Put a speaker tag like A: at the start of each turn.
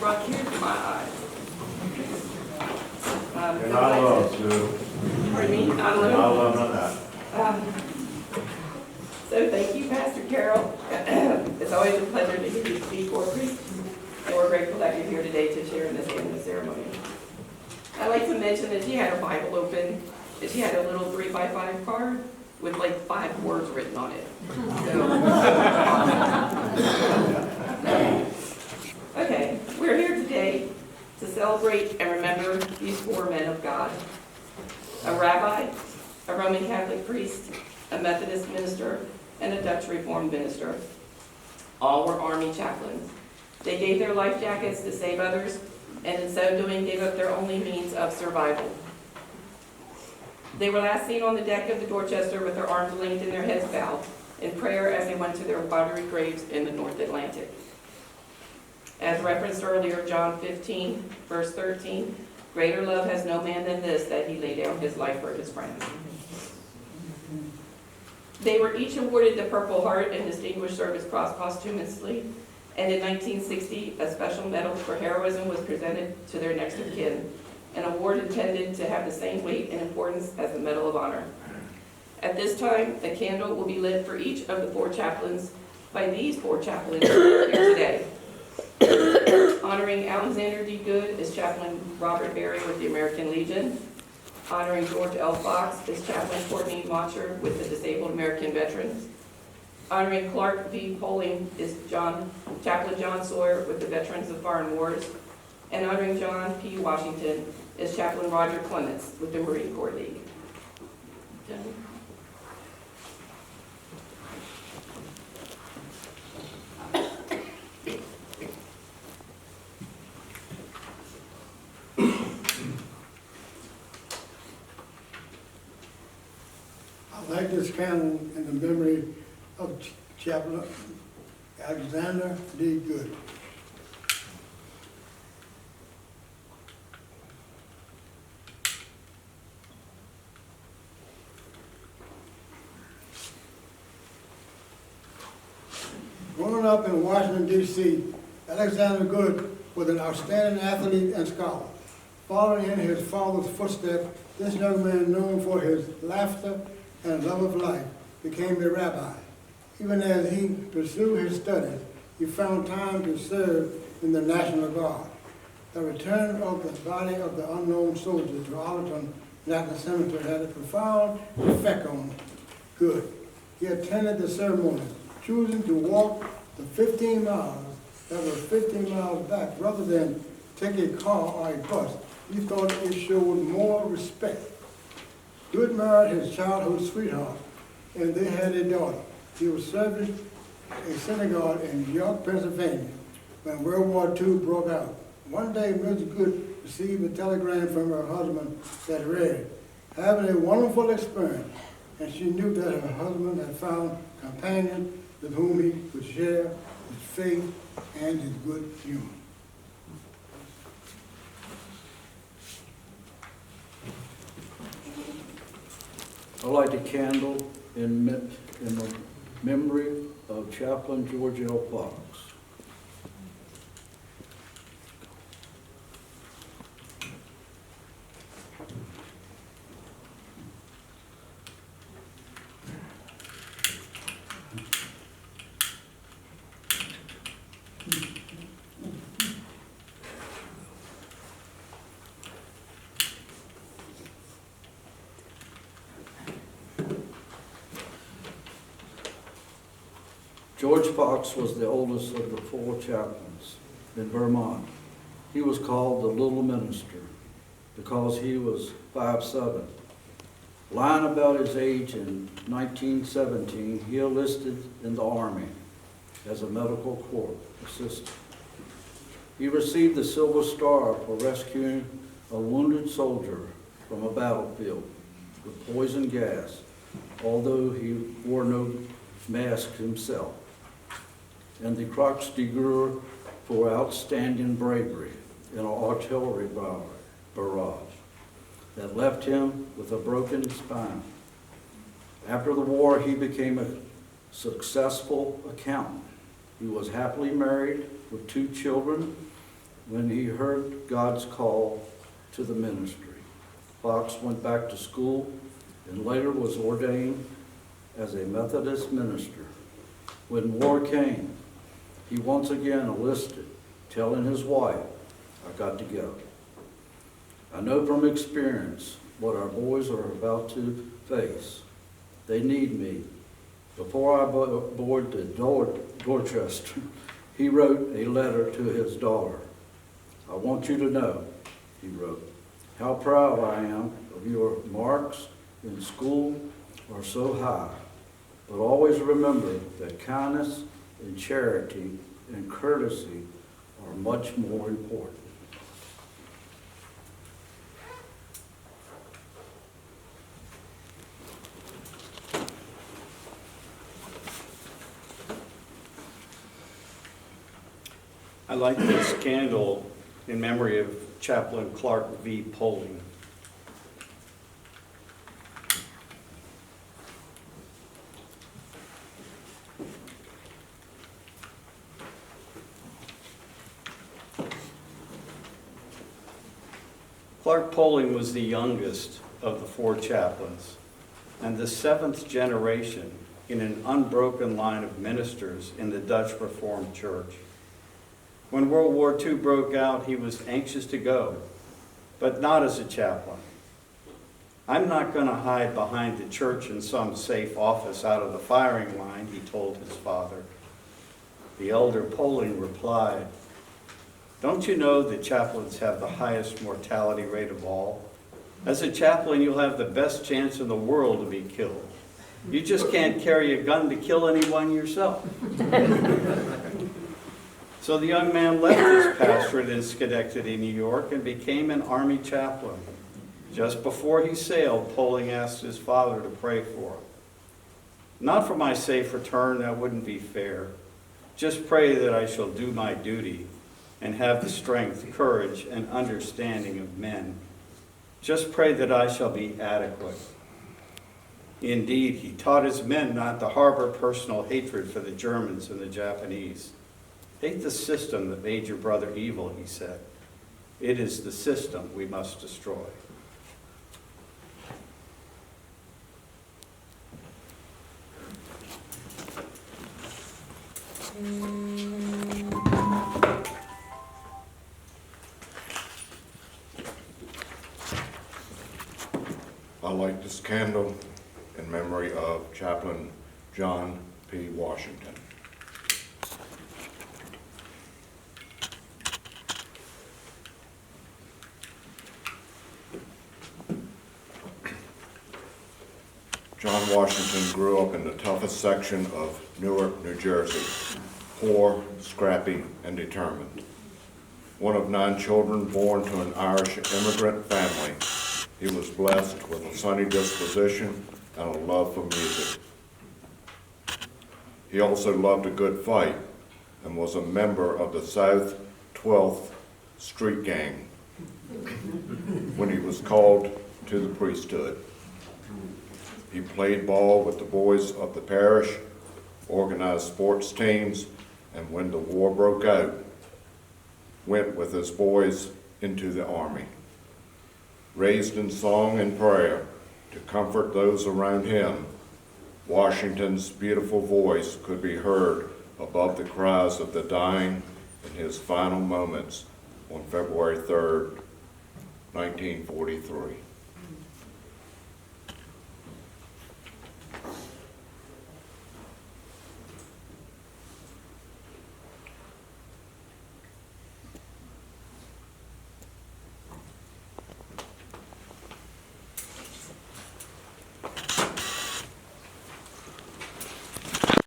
A: brought tears to my eyes.
B: And I love to.
A: Pardon me?
B: And I love that.
A: So thank you, Pastor Carol. It's always a pleasure to hear you speak for a priest, and we're grateful that you're here today to share in this annual ceremony. I'd like to mention that she had her Bible open, and she had a little 3x5 card with like 5 words written on it. Okay, we're here today to celebrate and remember these 4 men of God: a rabbi, a Roman Catholic priest, a Methodist minister, and a Dutch Reformed minister. All were Army chaplains. They gave their life jackets to save others, and in so doing gave up their only means of survival. They were last seen on the deck of the Dorchester with their arms linked and their heads bowed in prayer as they went to their watery graves in the North Atlantic. As referenced earlier, John 15, verse 13, greater love has no man than this, that he lay down his life for his friends. They were each awarded the Purple Heart and Distinguished Service Cross posthumously, and in 1960, a special medal for heroism was presented to their next of kin, an award intended to have the same weight and importance as the Medal of Honor. At this time, a candle will be lit for each of the 4 chaplains by these 4 chaplains here today. Honoring Alexander D. Good is Chaplain Robert Berry with the American Legion. Honoring George L. Fox is Chaplain Courtney Motcher with the Disabled American Veterans. Honoring Clark V. Poling is Chaplain John Sawyer with the Veterans of Foreign Wars. And honoring John P. Washington is Chaplain Roger Clements with the Marine Corps League.
C: I like this candle in the memory of Chaplain Alexander D. Good. Growing up in Washington, D.C., Alexander Good was an outstanding athlete and scholar. Following in his father's footsteps, this young man, known for his laughter and love of life, became a rabbi. Even as he pursued his studies, he found time to serve in the National Guard. The return of the body of the unknown soldier to Arlington National Cemetery had a profound effect on Good. He attended the ceremony, choosing to walk the 15 miles that were 15 miles back rather than take a car or a bus. He thought it showed more respect. Good married his childhood sweetheart, and they had a daughter. He was serving a synagogue in York, Pennsylvania, when World War II broke out. One day, Ms. Good received a telegram from her husband that read, "Having a wonderful experience," and she knew that her husband had found a companion with whom he could share his faith and his good humor.
D: I light a candle in the memory of Chaplain George L. Fox. George Fox was the oldest of the 4 chaplains in Vermont. He was called the Little Minister because he was 5'7". Lying about his age in 1917, he enlisted in the Army as a medical corps assistant. He received the Silver Star for rescuing a wounded soldier from a battlefield with poison gas, although he wore no mask himself, and the Croix de Guerre for outstanding bravery in an artillery barrage that left him with a broken spine. After the war, he became a successful accountant. He was happily married with 2 children when he heard God's call to the ministry. Fox went back to school and later was ordained as a Methodist minister. When war came, he once again enlisted, telling his wife, "I got to go." I know from experience what our boys are about to face. They need me. Before I boarded the Dorchester, he wrote a letter to his daughter. "I want you to know," he wrote, "how proud I am of your marks in school are so high. But always remember that kindness and charity and courtesy are much more important."
E: I light this candle in memory of Chaplain Clark V. Poling. Clark Poling was the youngest of the four chaplains and the seventh generation in an unbroken line of ministers in the Dutch Reformed Church. When World War II broke out, he was anxious to go, but not as a chaplain. "I'm not going to hide behind the church in some safe office out of the firing line," he told his father. The elder Poling replied, "Don't you know that chaplains have the highest mortality rate of all? As a chaplain, you'll have the best chance in the world to be killed. You just can't carry a gun to kill anyone yourself." So the young man left his pastorate in Schenectady, New York, and became an Army chaplain. Just before he sailed, Poling asked his father to pray for him. "Not for my safe return, that wouldn't be fair. Just pray that I shall do my duty and have the strength, courage, and understanding of men. Just pray that I shall be adequate." Indeed, he taught his men not to harbor personal hatred for the Germans and the Japanese. "Hate the system that made your brother evil," he said. "It is the system we must destroy."
B: I light this candle in memory of Chaplain John P. Washington. John Washington grew up in the toughest section of Newark, New Jersey, poor, scrappy, and determined. One of 9 children born to an Irish immigrant family, he was blessed with a sunny disposition and a love for music. He also loved a good fight and was a member of the South 12th Street Gang when he was called to the priesthood. He played ball with the boys of the parish, organized sports teams, and when the war broke out, went with his boys into the Army. Raised in song and prayer to comfort those around him, Washington's beautiful voice could be heard above the cries of the dying in his final moments on February 3rd, 1943.